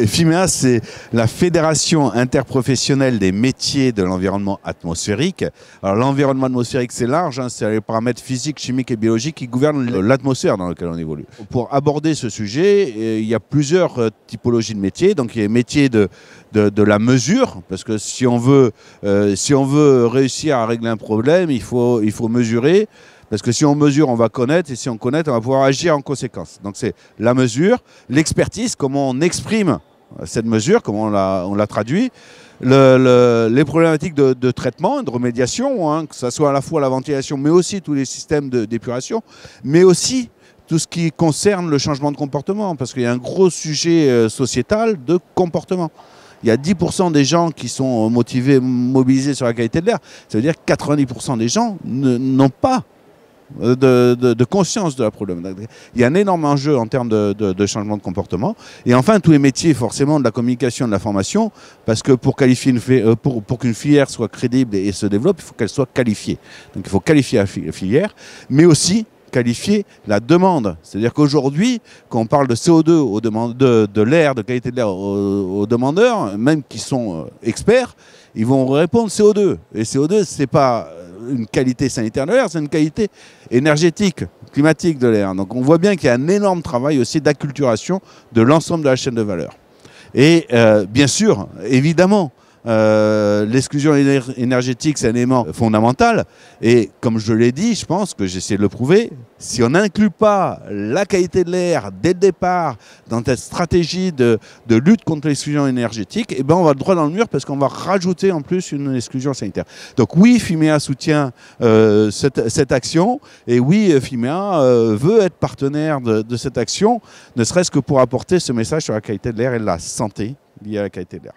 FIMEA, c'est la Fédération interprofessionnelle des métiers de l'environnement atmosphérique. Alors l'environnement atmosphérique, c'est large, hein, c'est les paramètres physiques, chimiques et biologiques qui gouvernent l'atmosphère dans laquelle on évolue. Pour aborder ce sujet, il y a plusieurs typologies de métiers. Donc il y a les métiers de la mesure, parce que si on veut réussir à régler un problème, il faut mesurer. Parce que si on mesure, on va connaître, et si on connaît, on va pouvoir agir en conséquence. Donc c'est la mesure, l'expertise, comment on exprime cette mesure, comment on la traduit, les problématiques de traitement, de remédiation, hein, que ce soit à la fois la ventilation, mais aussi tous les systèmes d'épuration, mais aussi tout ce qui concerne le changement de comportement, parce qu'il y a un gros sujet sociétal de comportement. Il y a 10% des gens qui sont mobilisés sur la qualité de l'air. Ça veut dire que 90% des gens n'ont pas de conscience de la problématique. Il y a un énorme enjeu en termes de changement de comportement. Et enfin, tous les métiers, forcément, de la communication, de la formation, parce que pour qu'une filière soit crédible et se développe, il faut qu'elle soit qualifiée. Donc il faut qualifier la filière, mais aussi qualifier la demande. C'est-à-dire qu'aujourd'hui, quand on parle de CO2, de l'air, de qualité de l'air aux demandeurs, même qui sont experts, ils vont répondre CO2. Et CO2, ce n'est pas une qualité sanitaire de l'air, c'est une qualité énergétique, climatique de l'air. Donc on voit bien qu'il y a un énorme travail aussi d'acculturation de l'ensemble de la chaîne de valeur. Et bien sûr, évidemment, l'exclusion énergétique, c'est un élément fondamental. Et comme je l'ai dit, je pense que j'essaie de le prouver, si on n'inclut pas la qualité de l'air dès le départ dans cette stratégie de lutte contre l'exclusion énergétique, eh ben on va droit dans le mur parce qu'on va rajouter en plus une exclusion sanitaire. Donc oui, FIMEA soutient cette action. Et oui, FIMEA veut être partenaire de cette action, ne serait-ce que pour apporter ce message sur la qualité de l'air et la santé liée à la qualité de l'air.